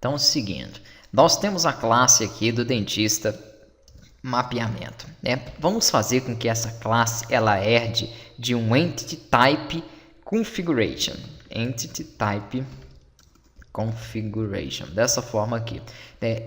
Então é o seguinte, nós temos a classe aqui do dentista mapeamento, né? Vamos fazer com que essa classe ela herde de um Entity Type Configuration. Entity Type Configuration, dessa forma aqui.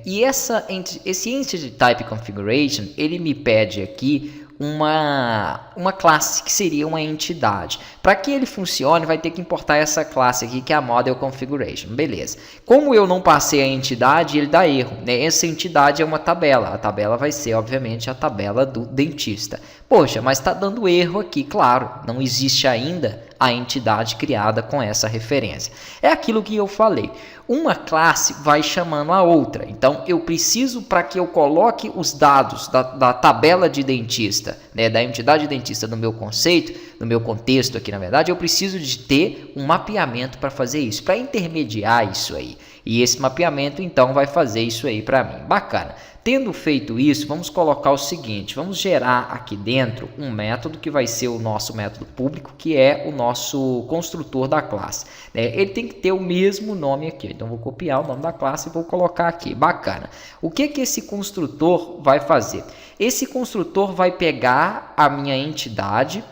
E esse Entity Type Configuration, ele me pede aqui uma classe que seria uma entidade. Para que ele funcione, vai ter que importar essa classe aqui, que é a Model Configuration. Beleza. Como eu não passei a entidade, ele dá erro, né? Essa entidade é uma tabela. A tabela vai ser, obviamente, a tabela do dentista. Poxa, mas está dando erro aqui, claro. Não existe ainda a entidade criada com essa referência. É aquilo que eu falei. Uma classe vai chamando a outra. Então, eu preciso, para que eu coloque os dados da tabela de dentista, né, da entidade de dentista no meu conceito, no meu contexto aqui, na verdade, eu preciso de ter um mapeamento para fazer isso, para intermediar isso aí. E esse mapeamento, então, vai fazer isso aí para mim. Bacana. Tendo feito isso, vamos colocar o seguinte, vamos gerar aqui dentro um método que vai ser o nosso método público, que é o nosso construtor da classe. Ele tem que ter o mesmo nome aqui, então vou copiar o nome da classe e vou colocar aqui, bacana. O que esse construtor vai fazer? Esse construtor vai pegar a minha entidade,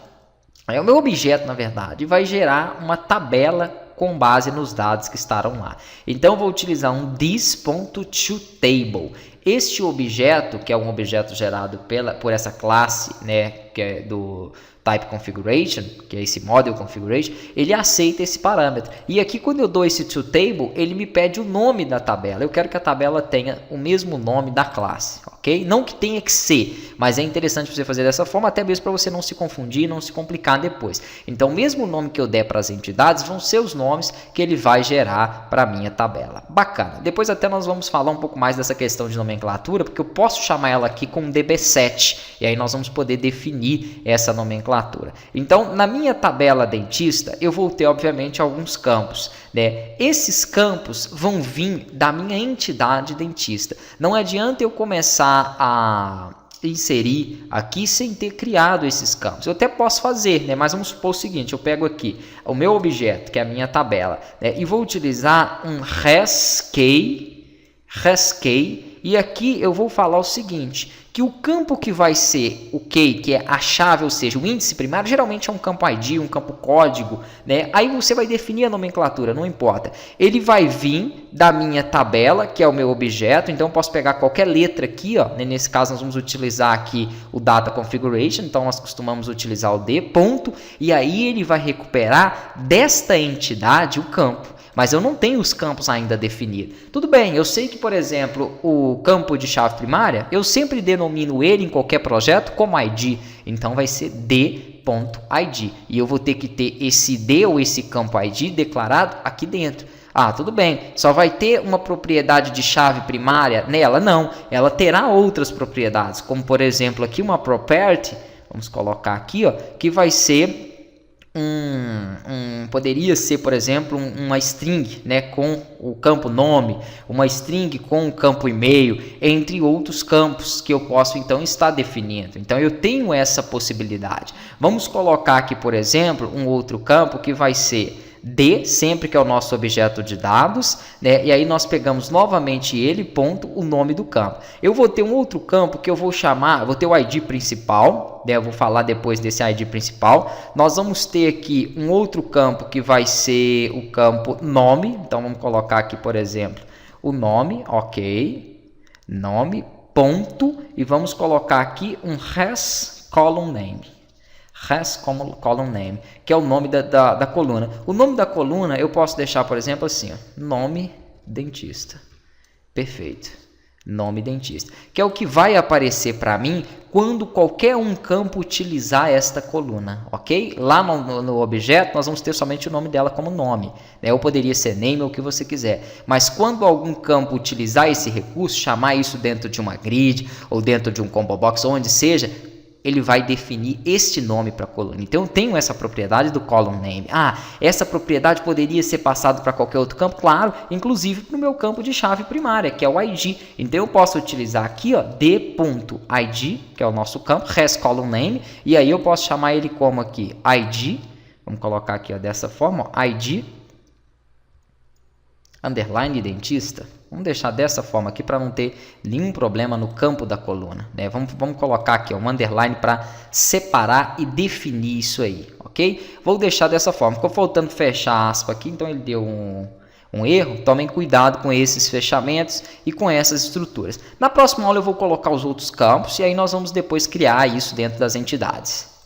o meu objeto na verdade, e vai gerar uma tabela com base nos dados que estarão lá. Então, vou utilizar um this.toTable. Este objeto, que é um objeto gerado por essa classe, né, que é do Type Configuration, que é esse Model Configuration, ele aceita esse parâmetro. E aqui, quando eu dou esse toTable, ele me pede o nome da tabela. Eu quero que a tabela tenha o mesmo nome da classe, ok? Não que tenha que ser, mas é interessante você fazer dessa forma, até mesmo para você não se confundir, não se complicar depois. Então, mesmo o nome que eu der para as entidades, vão ser os nomes que ele vai gerar para a minha tabela. Bacana. Depois até nós vamos falar um pouco mais dessa questão de nomenclatura, porque eu posso chamar ela aqui com DB7, e aí nós vamos poder definir essa nomenclatura. Então, na minha tabela dentista, eu vou ter, obviamente, alguns campos, né? Esses campos vão vir da minha entidade dentista. Não adianta eu começar a inserir aqui sem ter criado esses campos. Eu até posso fazer, né? Mas vamos supor o seguinte, eu pego aqui o meu objeto, que é a minha tabela, né? E vou utilizar um resKey, e aqui eu vou falar o seguinte, que o campo que vai ser o key, que é a chave, ou seja, o índice primário, geralmente é um campo ID, um campo código, né? Aí você vai definir a nomenclatura, não importa. Ele vai vir da minha tabela, que é o meu objeto, então eu posso pegar qualquer letra aqui, ó, né? Nesse caso nós vamos utilizar aqui o Data Configuration, então nós costumamos utilizar o D, ponto, e aí ele vai recuperar desta entidade o campo. Mas eu não tenho os campos ainda definidos. Tudo bem, eu sei que, por exemplo, o campo de chave primária, eu sempre denomino ele em qualquer projeto como ID. Então, vai ser D.ID. E eu vou ter que ter esse D ou esse campo ID declarado aqui dentro. Ah, tudo bem, só vai ter uma propriedade de chave primária nela? Não, ela terá outras propriedades, como, por exemplo, aqui uma property, vamos colocar aqui, ó, que vai ser... poderia ser, por exemplo, uma string, né, com o campo nome, uma string com o campo e-mail, entre outros campos que eu posso então estar definindo. Então eu tenho essa possibilidade. Vamos colocar aqui, por exemplo, um outro campo que vai ser D, sempre que é o nosso objeto de dados, né? E aí nós pegamos novamente ele, ponto, o nome do campo. Eu vou ter um outro campo que eu vou chamar, vou ter o ID principal, né? Eu vou falar depois desse ID principal. Nós vamos ter aqui um outro campo que vai ser o campo nome, então vamos colocar aqui, por exemplo, o nome, ok, nome, ponto, e vamos colocar aqui um res column name. Column name, que é o nome da coluna. O nome da coluna eu posso deixar, por exemplo, assim, ó, nome dentista. Perfeito. Nome dentista. Que é o que vai aparecer para mim quando qualquer um campo utilizar esta coluna, ok? Lá no objeto nós vamos ter somente o nome dela como nome, né? Ou poderia ser name ou o que você quiser. Mas quando algum campo utilizar esse recurso, chamar isso dentro de uma grid ou dentro de um combo box, onde seja, ele vai definir este nome para a coluna. Então, eu tenho essa propriedade do column name. Ah, essa propriedade poderia ser passada para qualquer outro campo? Claro, inclusive para o meu campo de chave primária, que é o ID. Então, eu posso utilizar aqui, ó, d.id, que é o nosso campo, res column name, e aí eu posso chamar ele como aqui, ID, vamos colocar aqui ó, dessa forma, ó, ID, underline dentista. Vamos deixar dessa forma aqui para não ter nenhum problema no campo da coluna, né? Vamos colocar aqui um underline para separar e definir isso aí, ok? Vou deixar dessa forma. Ficou faltando fechar aspa aqui, então ele deu um erro. Tomem cuidado com esses fechamentos e com essas estruturas. Na próxima aula eu vou colocar os outros campos e aí nós vamos depois criar isso dentro das entidades.